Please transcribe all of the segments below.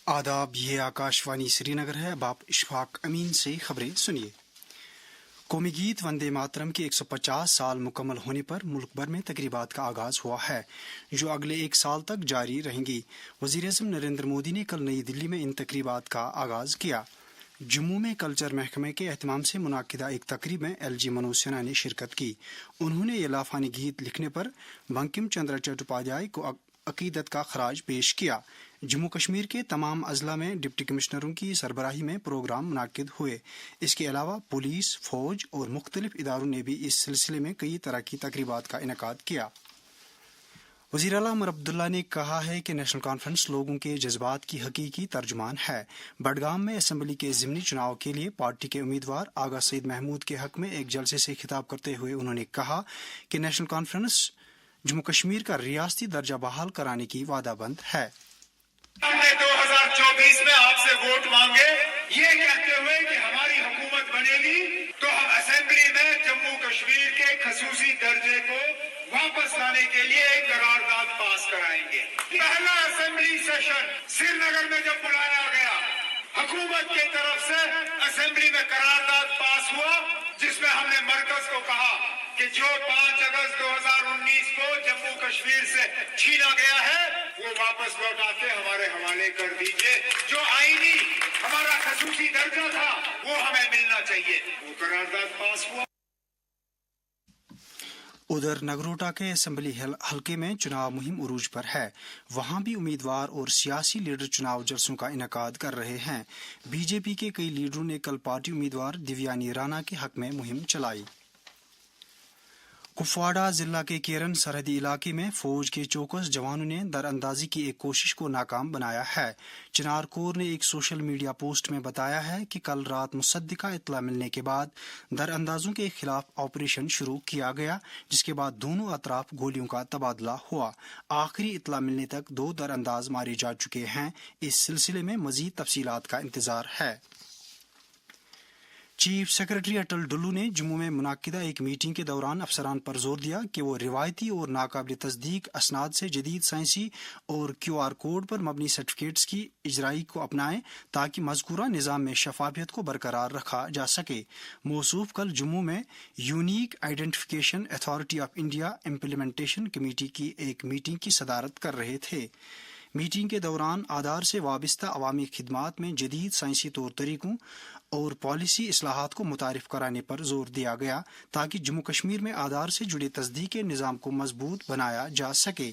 आदाब, ये आकाशवाणी श्रीनगर है। अब आप इशफाक अमीन से खबरें सुनिए। कौमी गीत वंदे मातरम के 150 साल मुकम्मल होने पर मुल्क भर में तकरीबात का आगाज हुआ है, जो अगले एक साल तक जारी रहेंगी। वज़ीर-ए-आज़म नरेंद्र मोदी ने कल नई दिल्ली में इन तकरीबात का आगाज किया। जम्मू में कल्चर महकमे के एहतमाम से मुनाकिदा एक तकरीब में LG मनोज सिन्हा ने शिरकत की। उन्होंने ये लाफानी गीत लिखने पर बंकिम चंद्र चट्टोपाध्याय को अकीदत का खराज पेश किया। जम्मू कश्मीर के तमाम अजला में डिप्टी कमिश्नरों की सरबराही में प्रोग्राम मुनाकिद हुए। इसके अलावा पुलिस, फौज और मुख्तलिफ इदारों ने भी इस सिलसिले में कई तरह की तकरीबात का इनेकाद किया। वज़ीर आला उमर अब्दुल्ला ने कहा है कि नेशनल कॉन्फ्रेंस लोगों के जज्बात की हकीकी तर्जुमान है। बडगाम में असम्बली के ज़िमनी चुनाव के लिए पार्टी के उम्मीदवार आगा सईद महमूद के हक में एक जलसे से खिताब करते हुए उन्होंने कहा कि नेशनल कॉन्फ्रेंस जम्मू कश्मीर का रियासती दर्जा बहाल कराने की वादाबंद है। हमने 2024 में आपसे वोट मांगे ये कहते हुए कि हमारी हुकूमत बनेगी तो हम असेंबली में जम्मू कश्मीर के खसूसी दर्जे को वापस लाने के लिए एक करारदाद पास कराएंगे। पहला असेंबली सेशन श्रीनगर में जब बुलाया गया, हुकूमत की तरफ से असेंबली में करारदाद पास हुआ, जिसमें हमने मरकज को कहा कि जो 5 अगस्त 2019 को जम्मू कश्मीर से छीना गया है वो वापस लौटा के हमारे हवाले कर दीजिए। जो आईनी हमारा खसूसी दर्जा था वो हमें मिलना चाहिए। वो करारदाद पास हुआ। उधर नगरोटा के असम्बली हलके में चुनाव मुहिम उरूज पर है। वहां भी उम्मीदवार और सियासी लीडर चुनाव जलसों का इनेकाद कर रहे हैं। बीजेपी के कई लीडरों ने कल पार्टी उम्मीदवार दिव्यानी राणा के हक में मुहिम चलाई। कुपवाड़ा जिला के केरन सरहदी इलाके में फौज के चौकस जवानों ने दरअंदाजी की एक कोशिश को नाकाम बनाया है। चिनार कोर ने एक सोशल मीडिया पोस्ट में बताया है कि कल रात मुसद्दिका इत्तला मिलने के बाद दरअंदाजों के खिलाफ ऑपरेशन शुरू किया गया, जिसके बाद दोनों अतराफ गोलियों का तबादला हुआ। आखिरी इत्तला मिलने तक 2 दरअंदाज मारे जा चुके हैं। इस सिलसिले में मजीद तफसीलात का इंतजार है। चीफ सेक्रेटरी अटल डुल्लू ने जम्मू में मुनाकिदा एक मीटिंग के दौरान अफसरान पर जोर दिया कि वो रिवायती और नाकाबिल तस्दीक असनाद से जदीद साइंसी और QR कोड पर मबनी सर्टिफिकेट्स की इजराई को अपनाएं ताकि मज़कूरा निज़ाम में शफाफियत को बरकरार रखा जा सके। मौसूफ कल जम्मू में unique identification authority of India implementation committee की एक मीटिंग की सदारत कर रहे थे। मीटिंग के दौरान आधार से वाबस्ता अवामी खिदमात में जदीद साइंसी तौर तरीकों और पॉलिसी इस्लाहात को मुतारिफ कराने पर जोर दिया गया ताकि जम्मू कश्मीर में आधार से जुड़े तस्दीक के निज़ाम को मजबूत बनाया जा सके।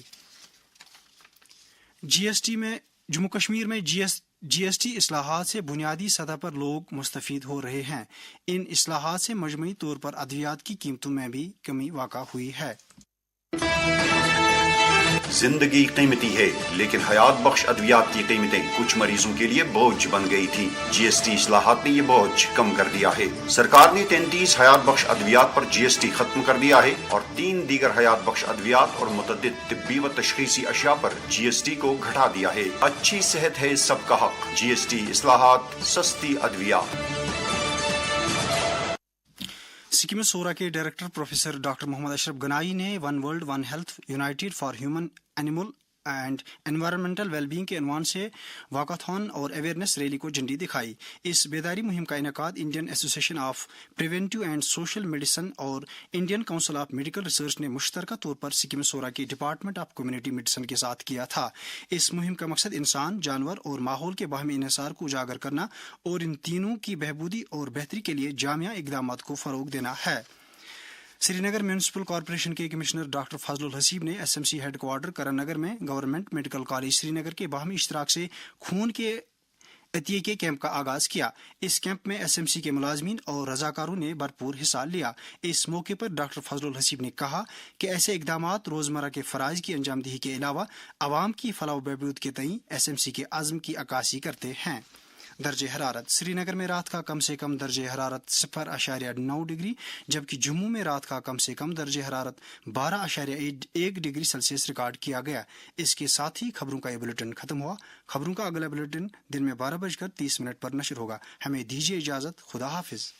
जम्मू कश्मीर में GST इस्लाहात से बुनियादी सतह पर लोग मुस्तफीद हो रहे हैं। इन इस्लाहात से मजमूई तौर पर अद्वियात की कीमतों में भी कमी वाक़ा हुई है। जिंदगी कीमती है, लेकिन हयात बख्श अद्वियात की कीमतें कुछ मरीजों के लिए बोझ बन गई थी। GST इस्लाहात ने ये बोझ कम कर दिया है। सरकार ने 33 हयात बख्श अद्वियात पर GST खत्म कर दिया है और 3 दीगर हयात बख्श अद्वियात और मुतअद्दिद तिब्बी व तशखीसी अशिया पर GST को घटा दिया है। अच्छी सेहत है सबका हक। GST इस्लाहात, सस्ती अद्वियात। सिक्किम सोरा के director professor doctor Mohammad Ashraf Ganai ने one world one health united for human animal and environmental wellbeing के अनवान से वाकाथॉन और अवेयरनेस रैली को झंडी दिखाई। इस बेदारी मुहिम का इनेकाद Indian association of preventive and social medicine और Indian council of medical research ने मुश्तरका तौर पर सिक्किम सोरा के डिपार्टमेंट ऑफ कम्युनिटी मेडिसिन के साथ किया था। इस मुहिम का मकसद इंसान, जानवर और माहौल के बाहमी इन्हिसार को उजागर करना और इन तीनों की बहबूदी और बेहतरी के लिए जामिया इक़दामात को फ़रोग़ देना है। श्रीनगर म्यूनिसिपल कॉरपोरेशन के कमिश्नर डॉक्टर फजलुल हसीब ने SMC हेडक्वार्टर करन नगर में गवर्नमेंट मेडिकल कॉलेज श्रीनगर के बाहमी इश्तराक से खून के अतिये के कैंप का आगाज किया। इस कैंप में SMC के मुलाजमीन और रजाकारों ने भरपूर हिस्सा लिया। इस मौके पर डॉक्टर फजलुल हसीब ने कहा कि ऐसे इक़दामात रोज़मर्रा के फ़राइज़ की अंजामदही के अलावा आवाम की फलाह व बहबूद के तईं SMC के आज़म की अक्कासी करते हैं। दर्जे हरारत श्रीनगर में रात का कम से कम दर्जे हरारत 0.9 डिग्री, जबकि जम्मू में रात का कम से कम दर्जे हरारत 12.1 डिग्री सेल्सियस रिकॉर्ड किया गया। इसके साथ ही खबरों का ये बुलेटिन खत्म हुआ। खबरों का अगला बुलेटिन दिन में 12:30 पर नशर होगा। हमें दीजिए इजाज़त। खुदा हाफिज।